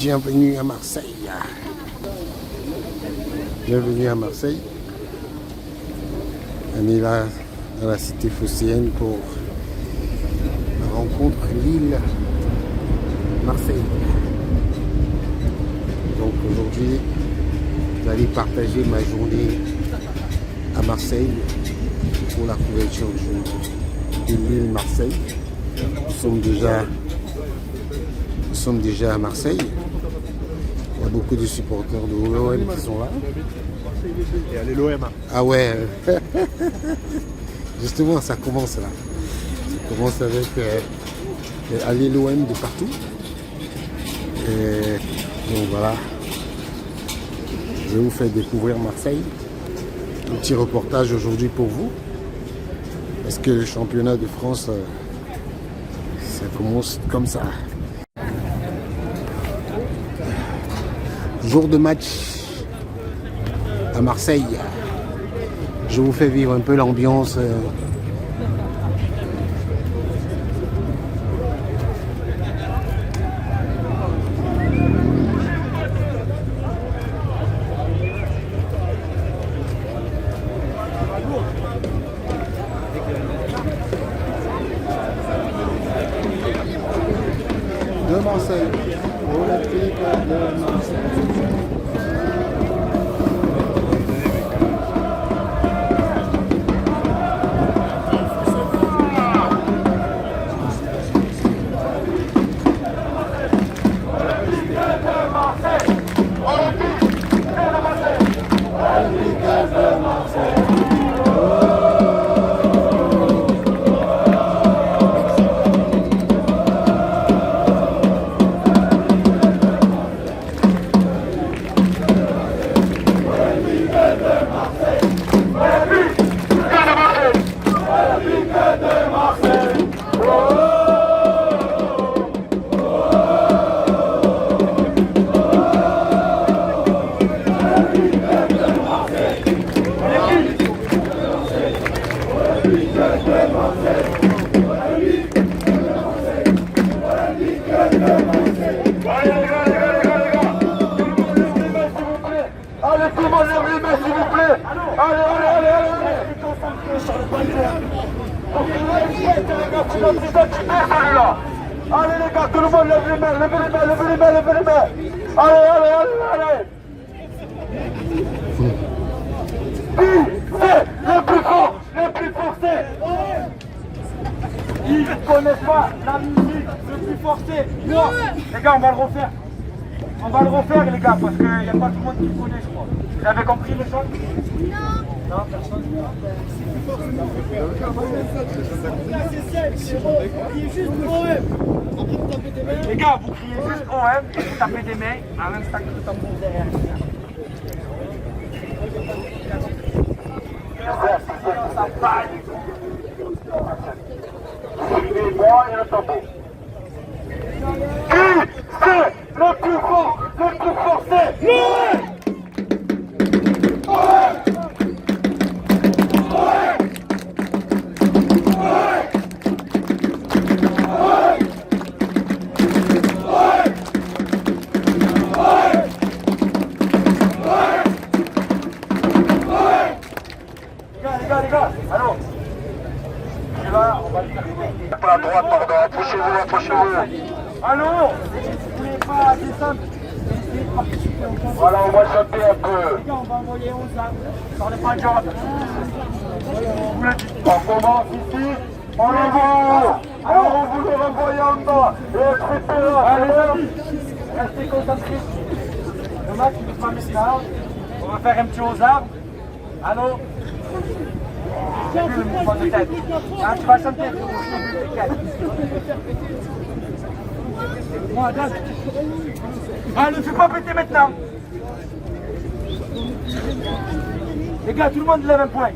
Bienvenue à Marseille. Bienvenue à Marseille. On est là dans la cité phocéenne pour la rencontre Lille-Marseille. Donc aujourd'hui, j'allais partager ma journée à Marseille pour la couverture de Lille-Marseille. Nous sommes déjà à Marseille. Il y a beaucoup de supporters de l'OM qui sont là. Et allez l'OM. Ah ouais. Justement, ça commence là. Ça commence avec aller l'OM de partout. Et donc voilà. Je vais vous faire découvrir Marseille. Un petit reportage aujourd'hui pour vous. Parce que le championnat de France, ça commence comme ça. Jour de match à Marseille. Je vous fais vivre un peu l'ambiance. De Marseille. Olympique de Marseille. Allez, tout le monde lève les mains, s'il vous plaît. Allez. Allez les gars, tout le monde lève les mains, levez les mains. Allez. Qui c'est le plus fort, c'est ils ne connaissent pas la musique, le plus fort c'est moi. Les gars, on va le refaire. Les gars, parce qu'il n'y a pas tout le monde qui le connaît, je crois. Vous avez compris les choses? Non, personne. C'est juste OM. Après, vous tapez des mains. Les gars, vous criez juste OM et vous tapez des mains à l'instant que tout tambour derrière. Suivez-moi et le tambour. Qui c'est le plus fort, c'est l'OM. Les gars, allô. On va le faire. Pour la droite, pardon, approchez-vous. Allô. Vous voulez pas descendre? Voilà, on va chanter un peu. Les gars, on va envoyer 11 là. Sur les pas de jambes. On commence ici. On les voit en haut. Alors on vous le renvoie en bas. Et écoutez là. Allez, restez concentrés. Le match, il n'est pas maintenant. On va faire un petit aux arbres. Allô. J'ai vu le mouvement de tête. Ah, tu vas chanter, ah, ne fais pas péter maintenant. Les gars, tout le monde lève un point.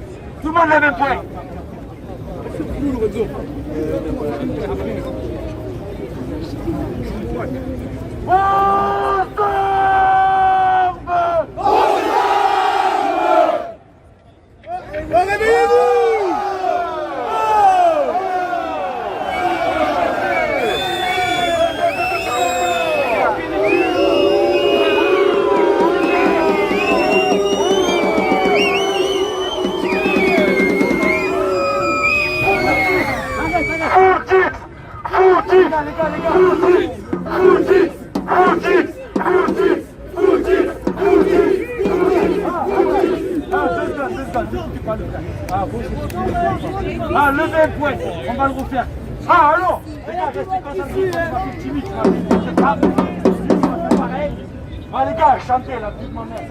Ah, levez le poing, on va le refaire. Ah, allons. Les gars, restez concentrés, on va faire timide. Pareil. Ah, les gars, chantez la petite manière.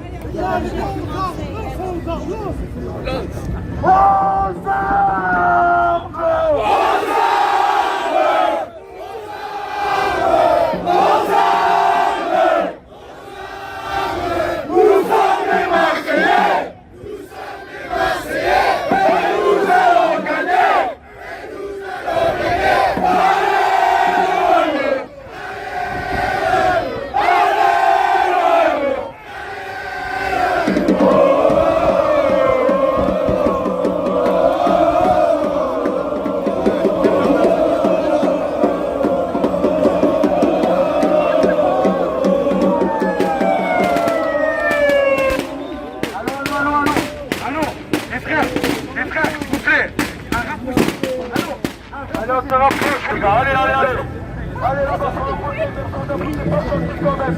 Allez, on se rapproche, les gars. Allez, allez, allez. Allez, là, on se rapproche. C'est pas sorti quand même.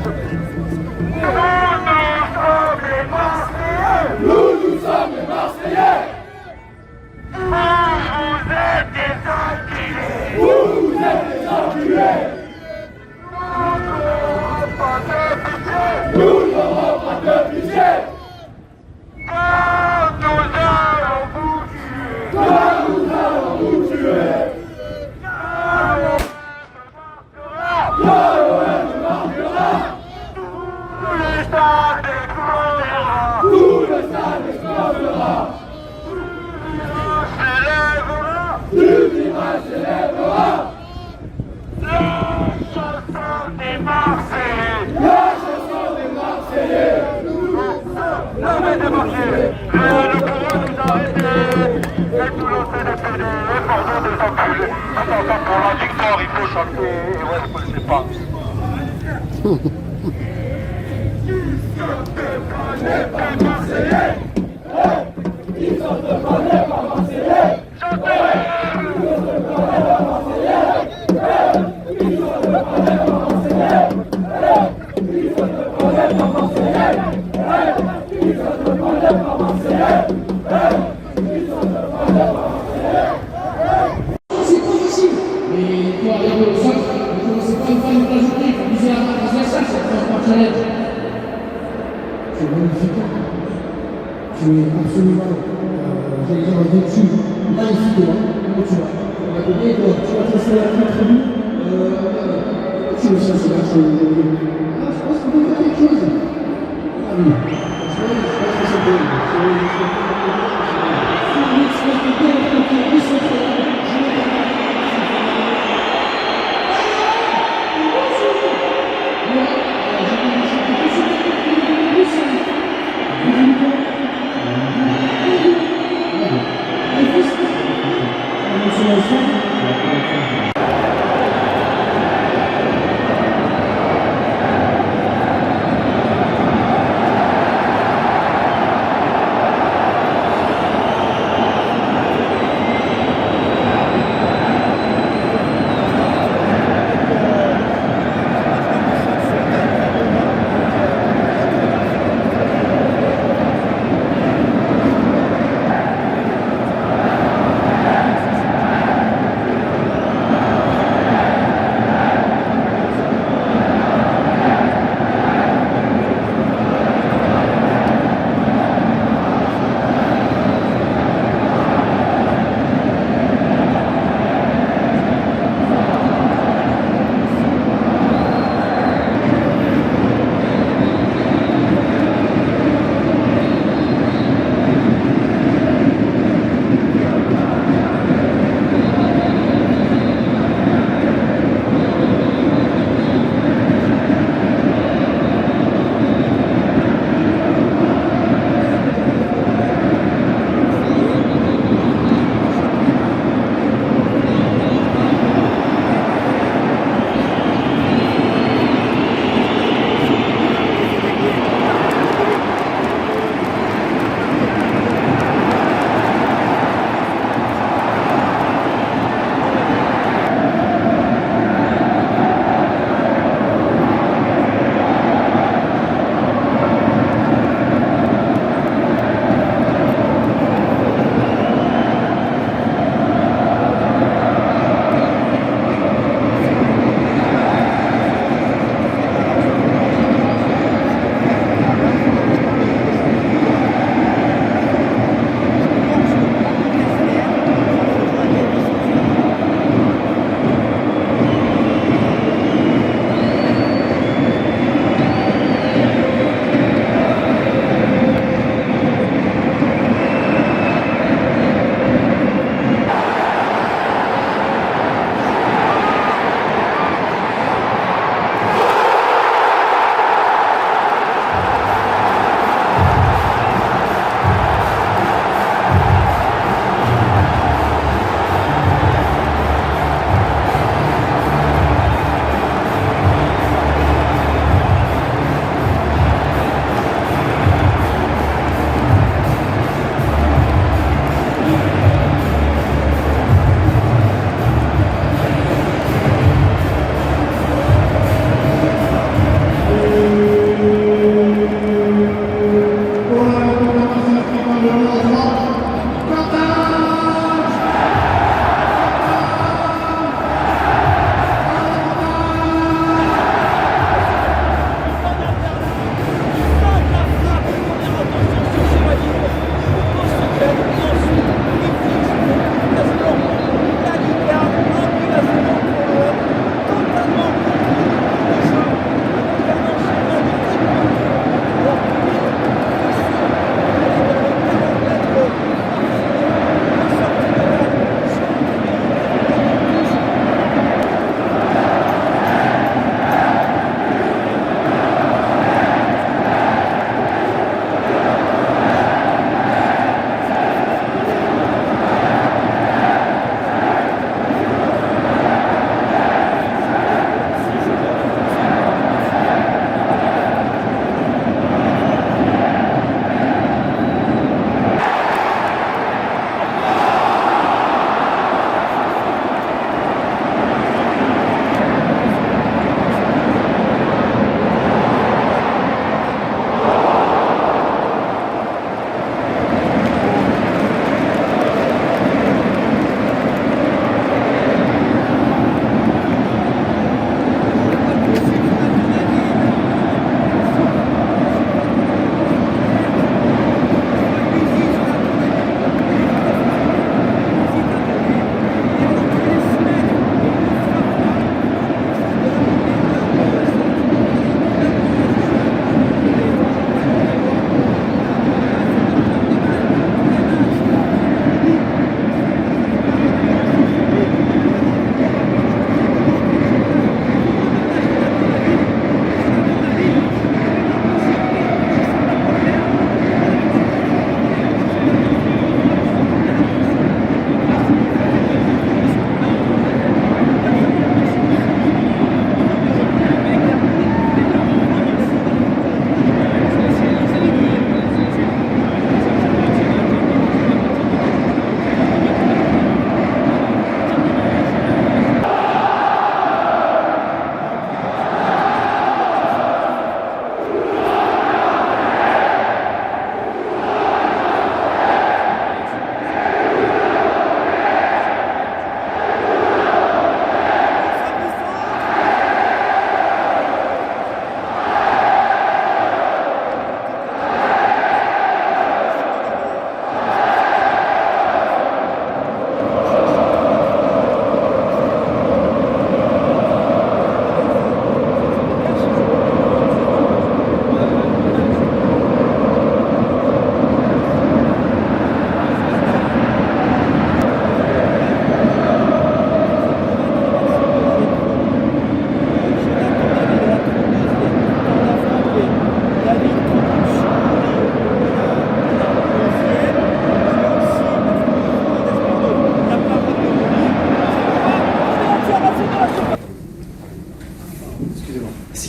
Nous sommes les Marseillais. Vous êtes des enculés. Vous êtes des enculés. Nous n'aurons pas de pitié. Nous allons vous tuer. Tout le stade explosera. L'image s'élèvera. La chanson des Marseillais. La chanson des Marseillais. L'armée des Marseillais. Le courant nous a arrêtés. Et tout le CDPD. Et pardon des enculés. Attends, pour la victoire, il faut chanter. Ouais, je ne sais pas. Les Marseillais. Ils sont demandés par Marseillais. Chantez. Ils sont demandés par Marseillais. Ils sont demandés par Marseillais. Ils sont demandés par Marseillais. Ils sont demandés par Marseillais. Ils sont demandés par Marseillais. C'est pas facile. Mais pour arriver au centre, c'est pas une fin de la journée. Il faut viser la transversale, c'est un challenge. C'est magnifique. Tu es absolument, j'allais dire, vêtu magnifiquement. Comment tu vas? On a donné, tu vas tracer la tribune. Tu le sais, c'est là, je pense qu'on peut faire quelque chose. Ah oui. Je pense que c'est bon.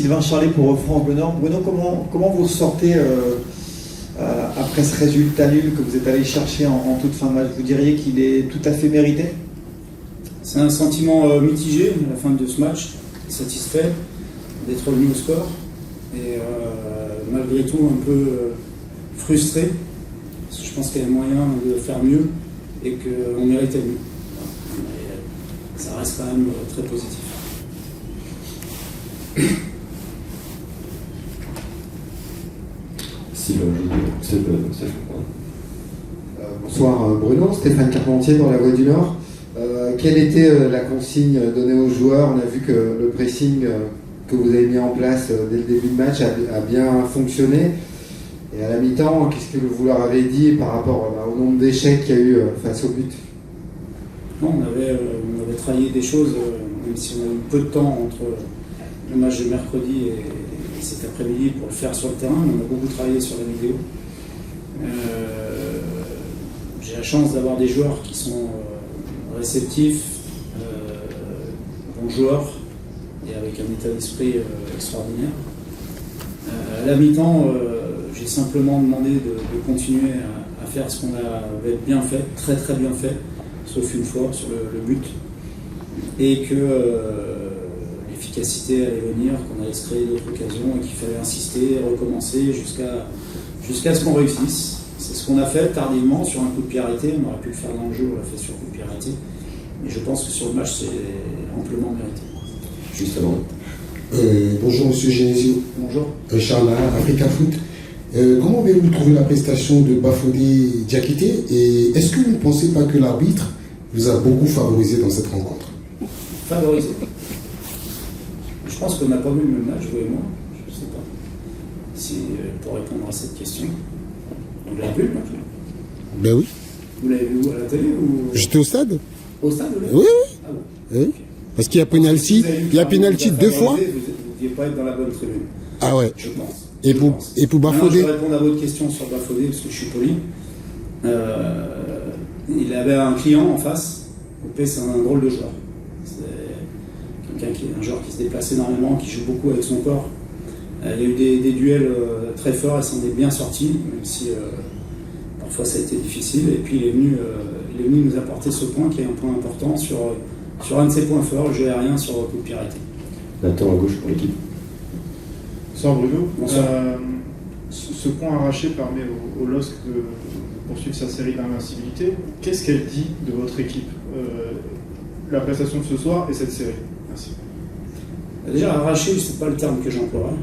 Sylvain Charlet pour France Bleu Nord. Bruno, comment vous ressortez après ce résultat nul que vous êtes allé chercher en toute fin de match? Vous diriez qu'il est tout à fait mérité? C'est un sentiment mitigé à la fin de ce match, satisfait d'être revenu au score et malgré tout un peu frustré, parce que je pense qu'il y a moyen de faire mieux et qu'on méritait mieux. Mais ça reste quand même très positif. Bonsoir Bruno, Stéphane Carpentier dans La Voix du Nord. Quelle était la consigne donnée aux joueurs? On a vu que le pressing que vous avez mis en place dès le début de match a bien fonctionné. Et à la mi-temps, qu'est-ce que vous leur avez dit par rapport au nombre d'échecs qu'il y a eu face au but? Non, on avait travaillé des choses, même si on a eu peu de temps entre le match de mercredi et cet après-midi pour le faire sur le terrain. On a beaucoup travaillé sur la vidéo. J'ai la chance d'avoir des joueurs qui sont réceptifs, bons joueurs et avec un état d'esprit extraordinaire. À la mi-temps, j'ai simplement demandé de continuer à faire ce qu'on avait bien fait, très très bien fait, sauf une fois sur le but, et que l'efficacité allait venir, qu'on allait se créer d'autres occasions et qu'il fallait insister, recommencer jusqu'à ce qu'on réussisse. C'est ce qu'on a fait tardivement sur un coup de pied arrêté. On aurait pu le faire dans le jeu, on l'a fait sur coup de pied arrêté. Mais je pense que sur le match, c'est amplement mérité. Juste avant. Bonjour Monsieur Genesio. Bonjour. Charles, Africa Foot. Comment avez-vous trouvé la prestation de Bafodé Diakité et est-ce que vous ne pensez pas que l'arbitre vous a beaucoup favorisé dans cette rencontre? Favorisé. Je pense qu'on n'a pas vu le même match, vous et moi. Je ne sais pas. Si, pour répondre à cette question. Vous l'avez vu le match? Ben oui. Vous l'avez vu où, à la télé ou... J'étais au stade. Au stade, vous l'avez vu? Oui, oui. Ah bon. Oui. Okay. Parce qu'il y a penalty, deux fois. Vous ne deviez pas être dans la bonne tribune. Ah ouais. Je pense. Et pour Bafodé. Je vais répondre à votre question sur Bafodé parce que je suis poli. Il avait un client en face. Opé, c'est un drôle de joueur. C'est quelqu'un qui est un joueur qui se déplace énormément, qui joue beaucoup avec son corps. Il y a eu des duels très forts et s'en est bien sorti, même si parfois ça a été difficile. Et puis il est venu nous apporter ce point qui est un point important sur un de ses points forts, le jeu aérien sur coup de pied arrêté. Nathan à gauche pour l'équipe. Bonsoir Bruno. Bonsoir. Ce point arraché permet au LOSC de poursuivre sa série d'invincibilité. Qu'est-ce qu'elle dit de votre équipe, la prestation de ce soir et cette série? Merci. Déjà, arraché, c'est pas le terme que j'emploierais.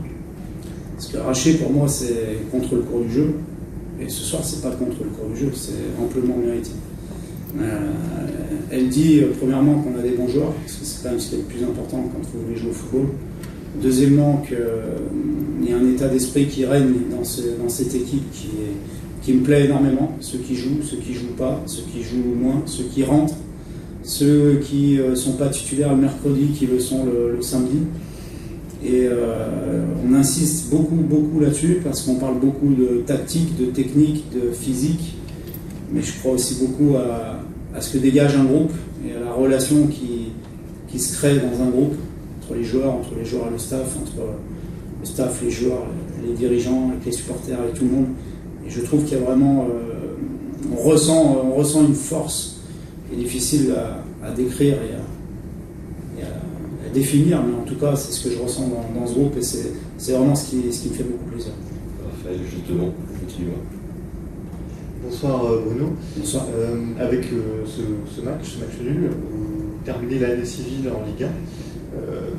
Parce qu'arraché, pour moi, c'est contre le cours du jeu. Et ce soir, c'est pas contre le cours du jeu, c'est amplement mérité. Elle dit, premièrement, qu'on a des bons joueurs, parce que c'est quand même ce qui est le plus important quand vous voulez jouer au football. Deuxièmement, qu'il y a un état d'esprit qui règne dans cette équipe qui me plaît énormément. Ceux qui jouent pas, ceux qui jouent moins, ceux qui rentrent, ceux qui ne sont pas titulaires le mercredi, qui le sont le samedi. Et on insiste beaucoup là-dessus parce qu'on parle beaucoup de tactique, de technique, de physique, mais je crois aussi beaucoup à ce que dégage un groupe et à la relation qui se crée dans un groupe entre les joueurs et le staff, entre le staff, les joueurs, les dirigeants, les supporters et tout le monde. Et je trouve qu'il y a vraiment, on ressent une force qui est difficile à décrire et à définir, mais en tout cas c'est ce que je ressens dans ce groupe et c'est vraiment ce qui me fait beaucoup plaisir. Raphaël, justement, continue. Bonsoir Bruno. Bonsoir. Avec ce match nul, vous terminez l'année civile en Ligue 1.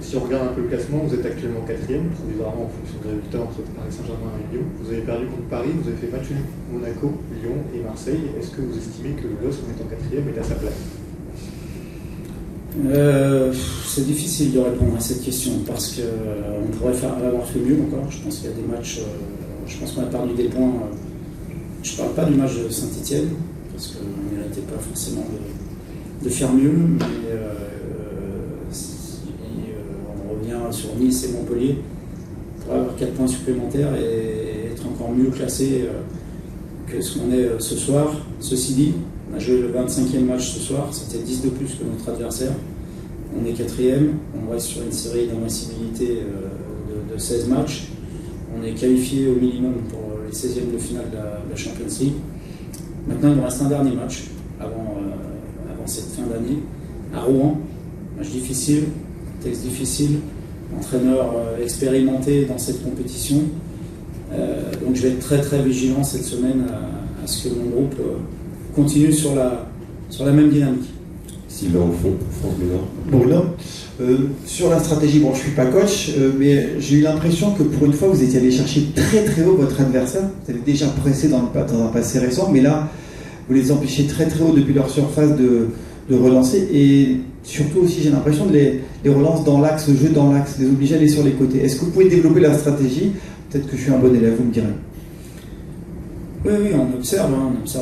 Si on regarde un peu le classement, vous êtes actuellement 4e, provisoirement en fonction des résultats entre Paris Saint-Germain et Lyon. Vous avez perdu contre Paris, vous avez fait match nul Monaco, Lyon et Marseille. Est-ce que vous estimez que le LOSC, en étant 4e, est à sa place? C'est difficile de répondre à cette question parce qu'on pourrait l'avoir fait mieux encore. Je pense qu'il y a des matchs, je pense qu'on a perdu des points. Je ne parle pas du match de Saint-Etienne parce qu'on ne méritait pas forcément de faire mieux, mais si on revient sur Nice et Montpellier, on pourrait avoir 4 points supplémentaires et être encore mieux classé que ce qu'on est ce soir. Ceci dit, on a joué le 25e match ce soir, c'était 10 de plus que notre adversaire. On est 4e, on reste sur une série d'invincibilité de 16 matchs. On est qualifié au minimum pour les 16e de finale de la Champions League. Maintenant, il nous reste un dernier match avant cette fin d'année, à Rouen. Match difficile, texte difficile, entraîneur expérimenté dans cette compétition. Donc je vais être très très vigilant cette semaine à ce que mon groupe continue sur la même dynamique. Sylvain au fond, France du Nord. Bruno, sur la stratégie, bon je ne suis pas coach, mais j'ai eu l'impression que pour une fois vous étiez allé chercher très très haut votre adversaire. Vous avez déjà pressé dans un passé récent, mais là vous les empêchez très très haut depuis leur surface de relancer, et surtout aussi j'ai l'impression de les relances dans l'axe, le jeu dans l'axe, les obliger à aller sur les côtés. Est-ce que vous pouvez développer la stratégie? Peut-être que je suis un bon élève, vous me direz. Oui, on observe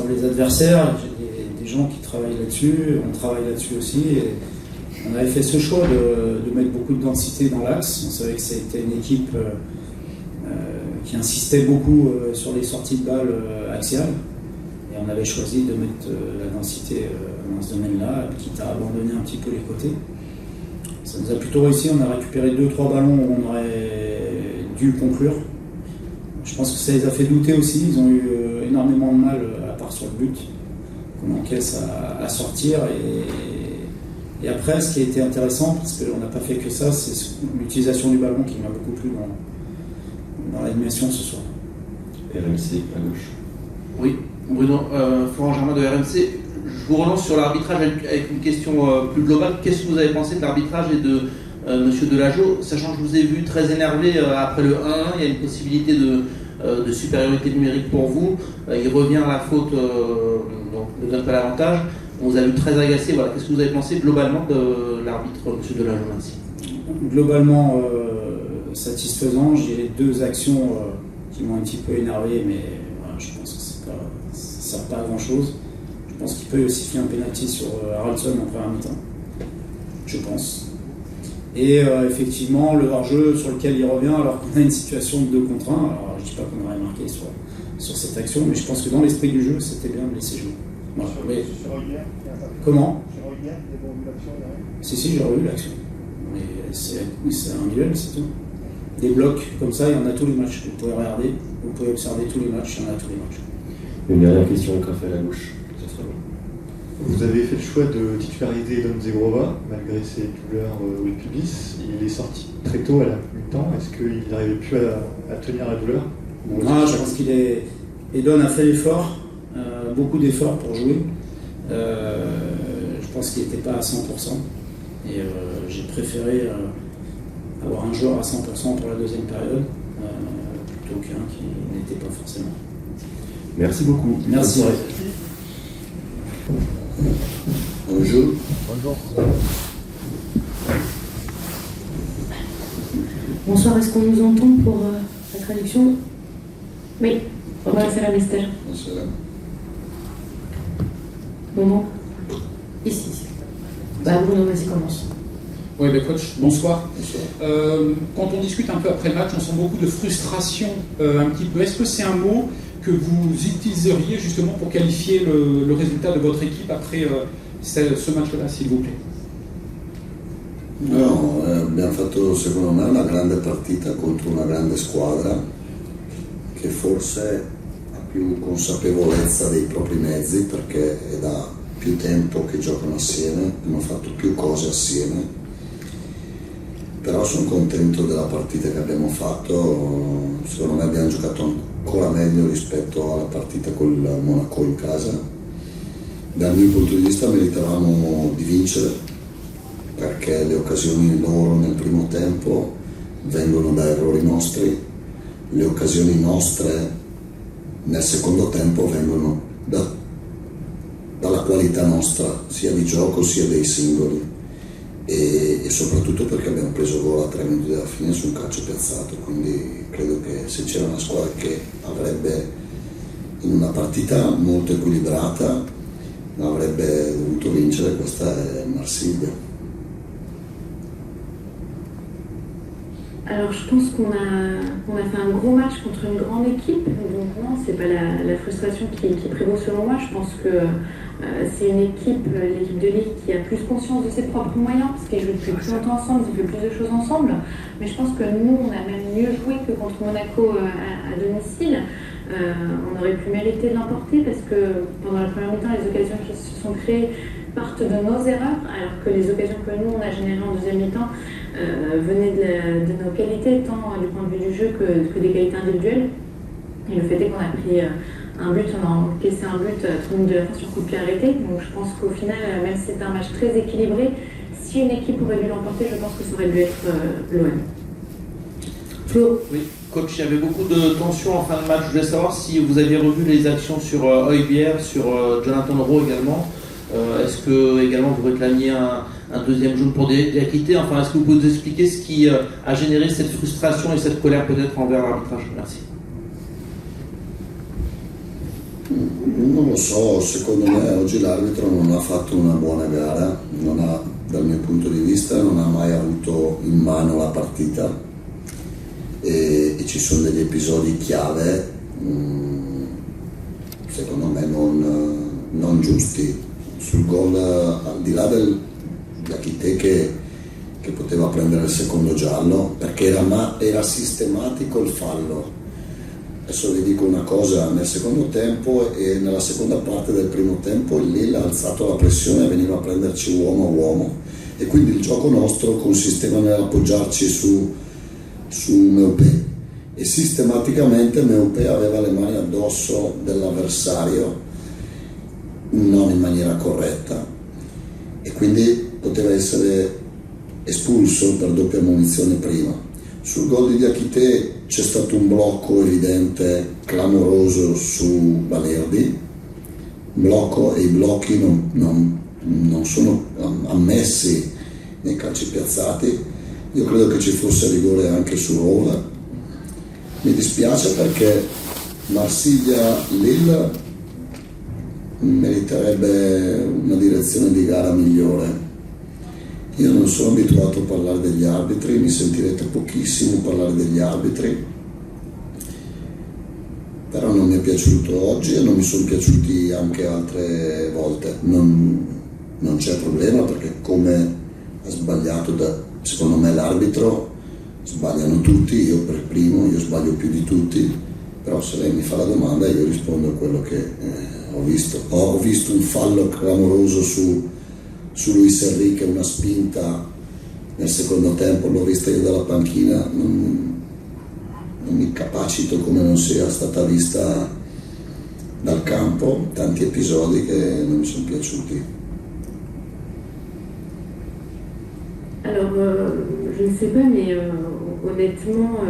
les adversaires, j'ai des gens qui travaillent là-dessus, on travaille là-dessus aussi. Et on avait fait ce choix de mettre beaucoup de densité dans l'axe. On savait que c'était une équipe qui insistait beaucoup sur les sorties de balles axiales. Et on avait choisi de mettre la densité dans ce domaine-là, quitte à abandonner un petit peu les côtés. Ça nous a plutôt réussi, on a récupéré 2-3 ballons où on aurait dû conclure. Je pense que ça les a fait douter aussi, ils ont eu énormément de mal, à part sur le but, qu'on encaisse à sortir. Et après, ce qui a été intéressant, parce qu'on n'a pas fait que ça, c'est l'utilisation du ballon qui m'a beaucoup plu dans l'animation ce soir. RMC à gauche. Oui, Bruno, Florent Germain de RMC. Je vous relance sur l'arbitrage avec une question plus globale. Qu'est-ce que vous avez pensé de l'arbitrage et de Monsieur Delageau, sachant que je vous ai vu très énervé après le 1-1, il y a une possibilité de supériorité numérique pour vous. Il revient à la faute, donc ne donne pas l'avantage. On vous a vu très agacé. Voilà. Qu'est-ce que vous avez pensé globalement de l'arbitre Monsieur Delageau ainsi? Globalement satisfaisant. J'ai 2 actions qui m'ont un petit peu énervé, mais voilà, je pense que ça ne sert pas à grand chose. Je pense qu'il peut aussi faire un penalty sur Haraldson en première mi-temps. Je pense. Et effectivement, le hors-jeu sur lequel il revient alors qu'on a une situation de 2 contre 1. Alors je ne dis pas qu'on aurait marqué sur cette action, mais je pense que dans l'esprit du jeu, c'était bien de laisser jouer. Voilà. Mais... Comment? Si, j'ai revu l'action. Mais c'est un duel, c'est tout. Des blocs comme ça, il y en a tous les matchs. Vous pouvez regarder, vous pouvez observer tous les matchs, il y en a tous les matchs. Une dernière question avec Raphaël à gauche. Ça sera bon. Vous avez fait le choix de titulariser Don Zegrova, malgré ses douleurs au pubis. Il est sorti très tôt à la mi-temps. Est-ce qu'il n'arrivait plus à tenir la douleur? Non, je pense Edon a fait l'effort, beaucoup d'efforts pour jouer. Je pense qu'il n'était pas à 100%. Et j'ai préféré avoir un joueur à 100% pour la deuxième période, plutôt qu'un qui n'était pas forcément. Merci beaucoup. Merci. Bonjour. Bonsoir, est-ce qu'on nous entend pour la traduction? Oui. Buonasera, mister. Buonasera. Moment. Ici. Bruno, vas-y, commence. Oui, le coach, bonsoir. Bonsoir. Quand on discute un peu après le match, on sent beaucoup de frustration un petit peu. Est-ce que c'est un mot que vous utiliseriez justement pour qualifier le résultat de votre équipe après ce match-là, s'il vous plaît? No, abbiamo fatto secondo me una grande partita contro una grande squadra che forse ha più consapevolezza dei propri mezzi perché è da più tempo che giocano assieme, hanno fatto più cose assieme, però sono contento della partita che abbiamo fatto. Secondo me abbiamo giocato ancora meglio rispetto alla partita col Monaco in casa. Dal mio punto di vista meritavamo di vincere perché le occasioni loro nel primo tempo vengono da errori nostri, le occasioni nostre nel secondo tempo vengono dalla qualità nostra, sia di gioco sia dei singoli, e soprattutto perché abbiamo preso gol a 3 minuti dalla fine su un calcio piazzato, quindi credo che se c'era una squadra che avrebbe in una partita molto equilibrata avrebbe dovuto vincere, questa è Marsiglia. Alors je pense qu'on a fait un gros match contre une grande équipe, donc non, c'est pas la frustration qui prévaut selon moi. Je pense que c'est une équipe, l'équipe de Lille, qui a plus conscience de ses propres moyens, parce qu'ils jouent depuis plus longtemps ensemble, ils ont fait plus de choses ensemble. Mais je pense que nous, on a même mieux joué que contre Monaco à domicile. On aurait pu mériter de l'emporter parce que pendant la première mi-temps, les occasions qui se sont créées partent de nos erreurs, alors que les occasions que nous, on a générées en deuxième mi-temps venaient de nos qualités, tant du point de vue du jeu que des qualités individuelles. Et le fait est qu'on a pris un but, on a encaissé un but à 30 minutes de la fin sur coup de pied arrêté. Donc je pense qu'au final, même si c'était un match très équilibré, si une équipe aurait dû l'emporter, je pense que ça aurait dû être l'OM. Flo. Oui, coach, il y avait beaucoup de tensions en fin de match. Je voulais savoir si vous aviez revu les actions sur Højbjerg, sur Jonathan Rowe également. Est-ce que également vous réclamiez un deuxième jaune pour Diakité? Enfin, est-ce que vous pouvez nous expliquer ce qui a généré cette frustration et cette colère peut-être envers l'arbitrage? Merci. Non lo so, secondo me oggi l'arbitro non ha fatto una buona gara, dal mio punto di vista non ha mai avuto in mano la partita e ci sono degli episodi chiave, secondo me non giusti. Sul gol, al di là del Diakité che poteva prendere il secondo giallo, perché era sistematico il fallo. Adesso vi dico una cosa, nel secondo tempo e nella seconda parte del primo tempo il Lille ha alzato la pressione e veniva a prenderci uomo a uomo e quindi il gioco nostro consisteva nell'appoggiarci su Meupé e sistematicamente Meupé aveva le mani addosso dell'avversario non in maniera corretta e quindi poteva essere espulso per doppia munizione prima. Sul gol di Diakité c'è stato un blocco evidente, clamoroso su Balerdi, blocco e i blocchi non sono ammessi nei calci piazzati. Io credo che ci fosse rigore anche su Rowe. Mi dispiace perché Marsiglia-Lille meriterebbe una direzione di gara migliore. Io non sono abituato a parlare degli arbitri, mi sentirete pochissimo parlare degli arbitri, però non mi è piaciuto oggi e non mi sono piaciuti anche altre volte. Non c'è problema perché come ha sbagliato secondo me l'arbitro, sbagliano tutti, io per primo, io sbaglio più di tutti, però se lei mi fa la domanda io rispondo a quello che ho visto. Ho visto un fallo clamoroso su Luis Enrique, una spinta nel secondo tempo, l'ho vista io dalla panchina, non mi capacito come non sia stata vista dal campo, tanti episodi che non mi sono piaciuti. Alors, je ne sais pas, mais honnêtement,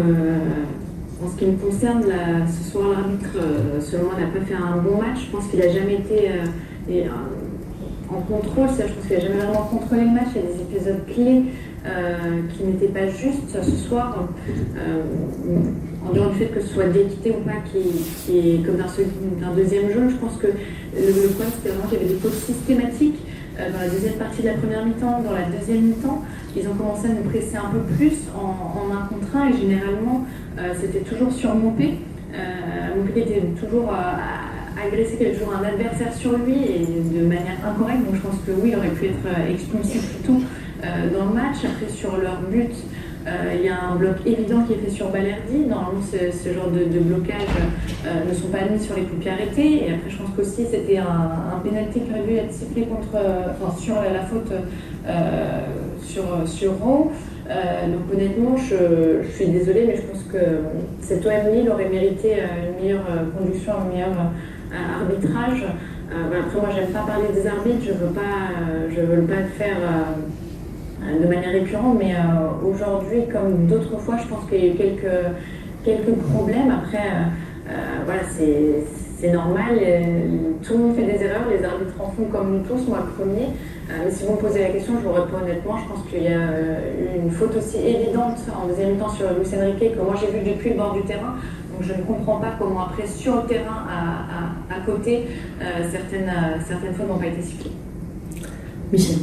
en ce qui me concerne, ce soir l'arbitre, selon moi, n'a pas fait un bon match. Je pense qu'il n'a jamais été en contrôle, je pense qu'il n'a jamais vraiment contrôlé le match. Il y a des épisodes clés qui n'étaient pas justes ce soir. En dehors du fait que ce soit Diakité ou pas qui est comme d'un deuxième jaune, je pense que le problème c'était vraiment qu'il y avait des fautes systématiques dans la deuxième partie de la première mi-temps, dans la deuxième mi-temps. Ils ont commencé à nous presser un peu plus en un contre un et généralement c'était toujours sur Moupé. Moupé était toujours agressé, qu'il y avait toujours un adversaire sur lui et de manière incorrecte, donc je pense que oui, il aurait pu être expulsé plus tôt dans le match. Après sur leur but, il y a un bloc évident qui est fait sur Balerdi. Normalement ce genre de blocage ne sont pas admis sur les coups de pied arrêtés. Et après je pense qu'aussi c'était un pénalty qui aurait dû être sifflé sur la faute sur Rowe. Donc honnêtement je suis désolée, mais je pense que cet OM Lille aurait mérité une meilleure conduction, un meilleur arbitrage. Après moi j'aime pas parler des arbitres, je veux pas le faire de manière récurrente, mais aujourd'hui comme d'autres fois je pense qu'il y a eu quelques problèmes. Après voilà, c'est normal, tout le monde fait des erreurs, les arbitres en font comme nous tous, moi le premier. Mais si vous me posez la question, je vous réponds honnêtement, je pense qu'il y a eu une faute aussi évidente en deuxième mi-temps sur Luis Enrique que moi j'ai vu depuis le bord du terrain. Donc je ne comprends pas comment après sur le terrain à côté certaines fautes n'ont pas été sifflées. Michel.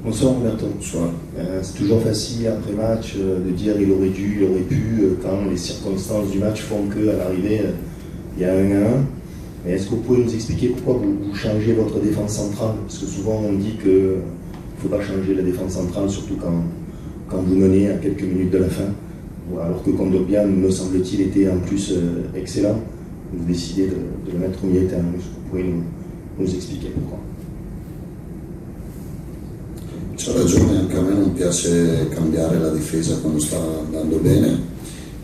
Bonsoir Roberto. Bonsoir. C'est toujours facile après match de dire il aurait dû, il aurait pu, quand les circonstances du match font qu'à l'arrivée il y a 1-1. Mais est-ce que vous pouvez nous expliquer pourquoi vous changez votre défense centrale? Parce que souvent on dit qu'il ne faut pas changer la défense centrale, surtout quand vous menez à quelques minutes de la fin. Alors que Kondogbia, me semble-t-il, était en plus excellent. Vous décidez de le mettre au milieu de terrain. Est-ce que vous pouvez nous expliquer pourquoi? C'ha ragione, anche a me non piace cambiare la difesa quando sta andando bene,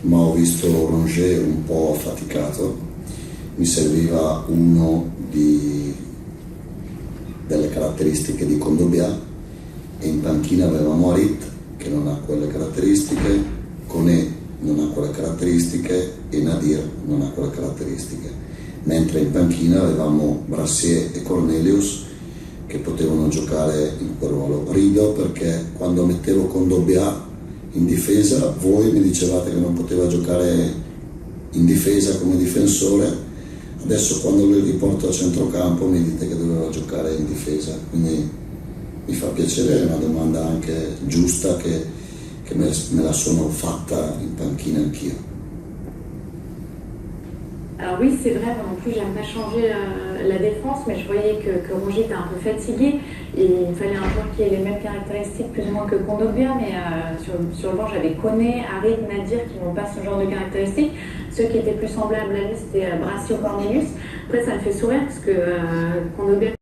ma ho visto Rongier un po' affaticato, mi serviva uno delle caratteristiche di Kondogbia e in panchina avevamo Harit che non ha quelle caratteristiche, Koné non ha quelle caratteristiche e Nadir non ha quelle caratteristiche, mentre in panchina avevamo Brassier e Cornelius che potevano giocare in quel ruolo. Rido perché quando mettevo Kondogbia in difesa voi mi dicevate che non poteva giocare in difesa come difensore, adesso quando lo riporto a centrocampo mi dite che doveva giocare in difesa, quindi mi fa piacere, è una domanda anche giusta che me la sono fatta in panchina anch'io. Alors oui, c'est vrai, moi non plus, j'aime pas changer la défense, mais je voyais que Rongier était un peu fatigué et il fallait un joueur qui ait les mêmes caractéristiques plus ou moins que Kondogbia, mais sur le banc j'avais Koné, Harit, Nadir qui n'ont pas ce genre de caractéristiques. Ceux qui étaient plus semblables à lui c'était Brassier ou Cornelius. Après ça me fait sourire parce que Kondogbia